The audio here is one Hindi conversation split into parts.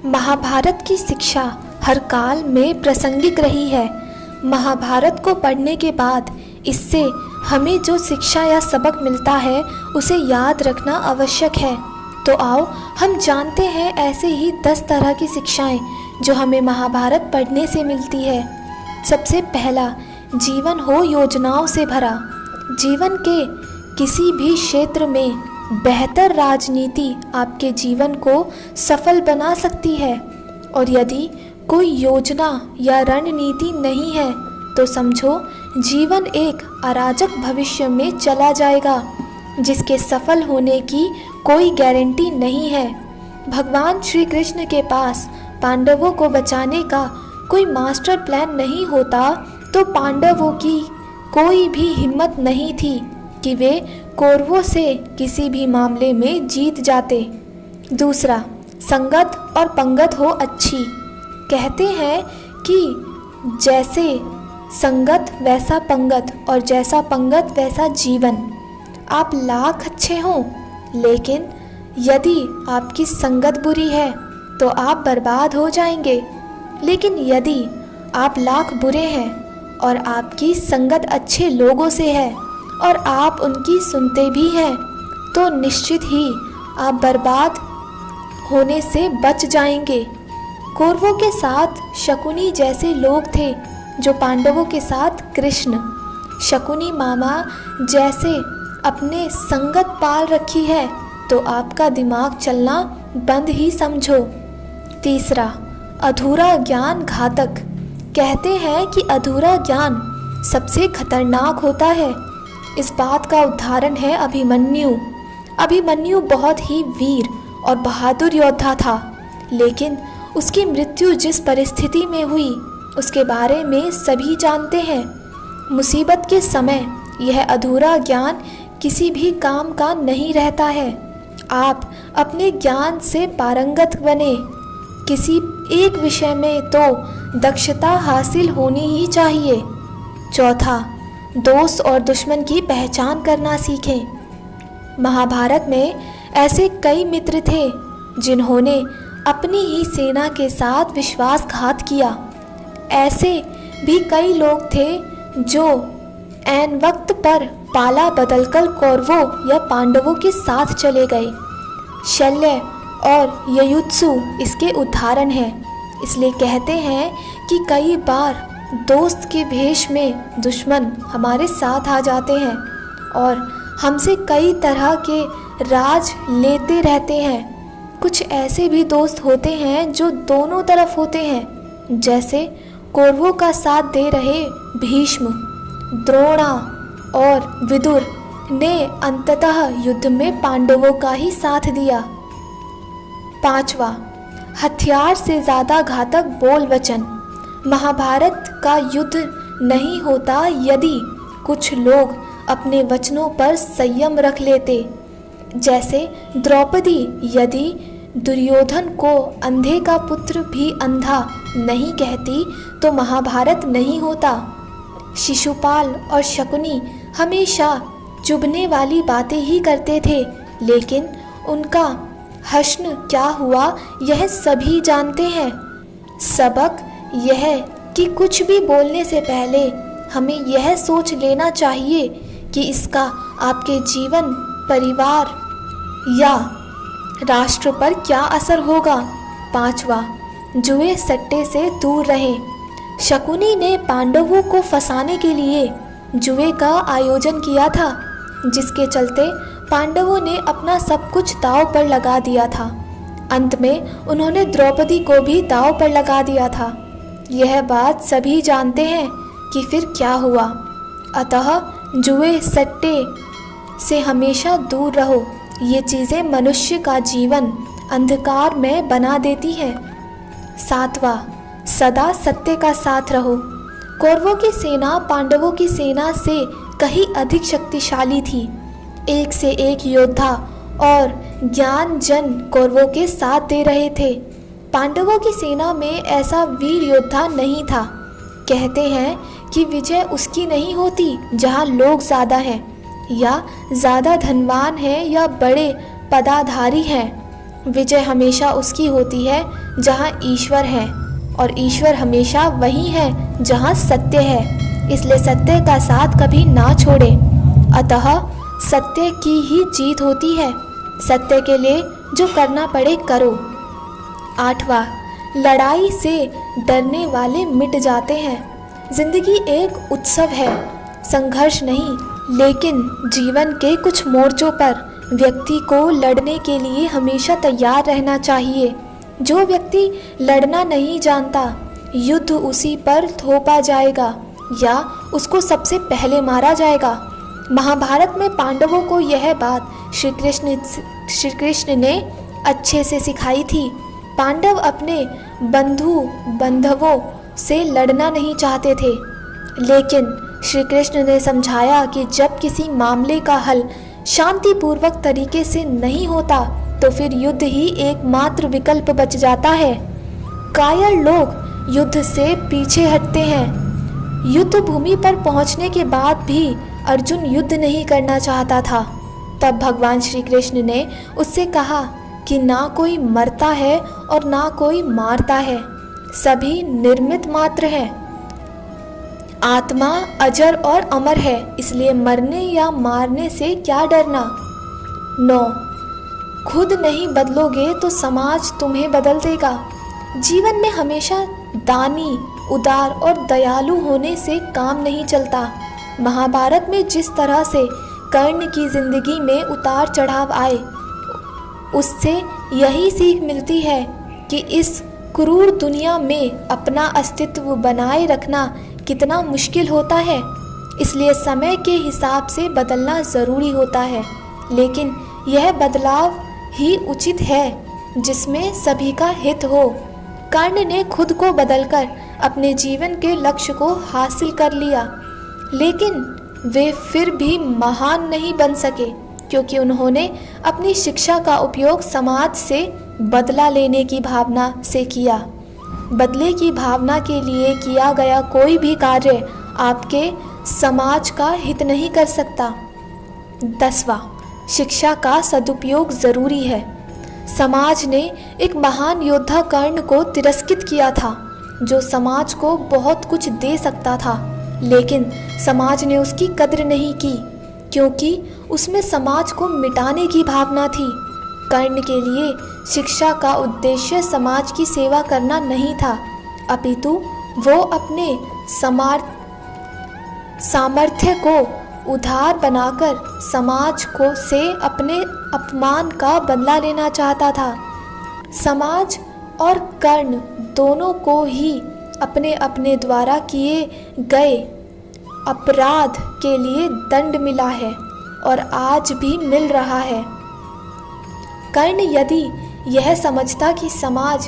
महाभारत की शिक्षा हर काल में प्रासंगिक रही है। महाभारत को पढ़ने के बाद इससे हमें जो शिक्षा या सबक मिलता है उसे याद रखना आवश्यक है। तो आओ हम जानते हैं ऐसे ही 10 तरह की शिक्षाएं जो हमें महाभारत पढ़ने से मिलती है। सबसे पहला, जीवन हो योजनाओं से भरा। जीवन के किसी भी क्षेत्र में बेहतर राजनीति आपके जीवन को सफल बना सकती है, और यदि कोई योजना या रणनीति नहीं है तो समझो जीवन एक अराजक भविष्य में चला जाएगा जिसके सफल होने की कोई गारंटी नहीं है। भगवान श्री कृष्ण के पास पांडवों को बचाने का कोई मास्टर प्लान नहीं होता तो पांडवों की कोई भी हिम्मत नहीं थी कि वे कौरवों से किसी भी मामले में जीत जाते। दूसरा, संगत और पंगत हो अच्छी। कहते हैं कि जैसे संगत वैसा पंगत और जैसा पंगत वैसा जीवन। आप लाख अच्छे हों लेकिन यदि आपकी संगत बुरी है तो आप बर्बाद हो जाएंगे, लेकिन यदि आप लाख बुरे हैं और आपकी संगत अच्छे लोगों से है और आप उनकी सुनते भी हैं तो निश्चित ही आप बर्बाद होने से बच जाएंगे। कौरवों के साथ शकुनी जैसे लोग थे जो पांडवों के साथ कृष्ण। शकुनी मामा जैसे अपने संगत पाल रखी है तो आपका दिमाग चलना बंद ही समझो। तीसरा, अधूरा ज्ञान घातक। कहते हैं कि अधूरा ज्ञान सबसे खतरनाक होता है। इस बात का उदाहरण है अभिमन्यु। अभिमन्यु बहुत ही वीर और बहादुर योद्धा था, लेकिन उसकी मृत्यु जिस परिस्थिति में हुई उसके बारे में सभी जानते हैं। मुसीबत के समय यह अधूरा ज्ञान किसी भी काम का नहीं रहता है। आप अपने ज्ञान से पारंगत बने। किसी एक विषय में तो दक्षता हासिल होनी ही चाहिए। चौथा, दोस्त और दुश्मन की पहचान करना सीखें। महाभारत में ऐसे कई मित्र थे जिन्होंने अपनी ही सेना के साथ विश्वासघात किया। ऐसे भी कई लोग थे जो ऐन वक्त पर पाला बदलकर कौरवों या पांडवों के साथ चले गए। शल्य और युयुत्सु इसके उदाहरण हैं। इसलिए कहते हैं कि कई बार दोस्त के भेष में दुश्मन हमारे साथ आ जाते हैं और हमसे कई तरह के राज लेते रहते हैं। कुछ ऐसे भी दोस्त होते हैं जो दोनों तरफ होते हैं, जैसे कौरवों का साथ दे रहे भीष्म, द्रोणा और विदुर ने अंततः युद्ध में पांडवों का ही साथ दिया। पांचवा, हथियार से ज़्यादा घातक बोल वचन। महाभारत का युद्ध नहीं होता यदि कुछ लोग अपने वचनों पर संयम रख लेते। जैसे द्रौपदी यदि दुर्योधन को अंधे का पुत्र भी अंधा नहीं कहती तो महाभारत नहीं होता। शिशुपाल और शकुनी हमेशा चुभने वाली बातें ही करते थे, लेकिन उनका हश्न क्या हुआ यह सभी जानते हैं। सबक यह कि कुछ भी बोलने से पहले हमें यह सोच लेना चाहिए कि इसका आपके जीवन, परिवार या राष्ट्र पर क्या असर होगा। पांचवा, जुए सट्टे से दूर रहें। शकुनी ने पांडवों को फंसाने के लिए जुए का आयोजन किया था, जिसके चलते पांडवों ने अपना सब कुछ दांव पर लगा दिया था। अंत में उन्होंने द्रौपदी को भी दांव पर लगा दिया था। यह बात सभी जानते हैं कि फिर क्या हुआ। अतः जुए सट्टे से हमेशा दूर रहो। ये चीज़ें मनुष्य का जीवन अंधकार में बना देती हैं। सातवां, सदा सत्य का साथ रहो। कौरवों की सेना पांडवों की सेना से कहीं अधिक शक्तिशाली थी। एक से एक योद्धा और ज्ञान जन कौरवों के साथ दे रहे थे। पांडवों की सेना में ऐसा वीर योद्धा नहीं था। कहते हैं कि विजय उसकी नहीं होती जहां लोग ज़्यादा हैं या ज़्यादा धनवान हैं या बड़े पदाधारी हैं। विजय हमेशा उसकी होती है जहाँ ईश्वर है, और ईश्वर हमेशा वही है जहाँ सत्य है। इसलिए सत्य का साथ कभी ना छोड़े। अतः सत्य की ही जीत होती है। सत्य के लिए जो करना पड़े करो। 8वां, लड़ाई से डरने वाले मिट जाते हैं। जिंदगी एक उत्सव है, संघर्ष नहीं। लेकिन जीवन के कुछ मोर्चों पर व्यक्ति को लड़ने के लिए हमेशा तैयार रहना चाहिए। जो व्यक्ति लड़ना नहीं जानता, युद्ध उसी पर थोपा जाएगा या उसको सबसे पहले मारा जाएगा। महाभारत में पांडवों को यह बात श्री कृष्ण ने अच्छे से सिखाई थी। पांडव अपने बांधवों से लड़ना नहीं चाहते थे, लेकिन श्री कृष्ण ने समझाया कि जब किसी मामले का हल शांतिपूर्वक तरीके से नहीं होता तो फिर युद्ध ही एकमात्र विकल्प बच जाता है। कायर लोग युद्ध से पीछे हटते हैं। युद्ध भूमि पर पहुंचने के बाद भी अर्जुन युद्ध नहीं करना चाहता था। तब भगवान श्री कृष्ण ने उससे कहा कि ना कोई मरता है और ना कोई मारता है, सभी निर्मित मात्र है। आत्मा अजर और अमर है, इसलिए मरने या मारने से क्या डरना। 9, खुद नहीं बदलोगे तो समाज तुम्हें बदल देगा। जीवन में हमेशा दानी, उदार और दयालु होने से काम नहीं चलता। महाभारत में जिस तरह से कर्ण की जिंदगी में उतार चढ़ाव आए, उससे यही सीख मिलती है कि इस क्रूर दुनिया में अपना अस्तित्व बनाए रखना कितना मुश्किल होता है। इसलिए समय के हिसाब से बदलना ज़रूरी होता है, लेकिन यह बदलाव ही उचित है जिसमें सभी का हित हो। कर्ण ने खुद को बदलकर अपने जीवन के लक्ष्य को हासिल कर लिया, लेकिन वे फिर भी महान नहीं बन सके, क्योंकि उन्होंने अपनी शिक्षा का उपयोग समाज से बदला लेने की भावना से किया। बदले की भावना के लिए किया गया कोई भी कार्य आपके समाज का हित नहीं कर सकता। 10वां, शिक्षा का सदुपयोग ज़रूरी है। समाज ने एक महान योद्धा कर्ण को तिरस्कृत किया था, जो समाज को बहुत कुछ दे सकता था, लेकिन समाज ने उसकी कद्र नहीं की, क्योंकि उसमें समाज को मिटाने की भावना थी। कर्ण के लिए शिक्षा का उद्देश्य समाज की सेवा करना नहीं था, अपितु वो अपने सामर्थ्य को उधार बनाकर समाज को से अपने अपमान का बदला लेना चाहता था। समाज और कर्ण दोनों को ही अपने अपने द्वारा किए गए अपराध के लिए दंड मिला है और आज भी मिल रहा है। कर्ण यदि यह समझता कि समाज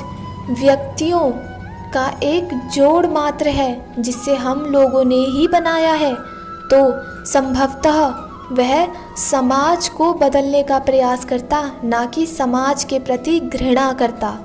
व्यक्तियों का एक जोड़ मात्र है जिसे हम लोगों ने ही बनाया है, तो संभवतः वह समाज को बदलने का प्रयास करता, ना कि समाज के प्रति घृणा करता।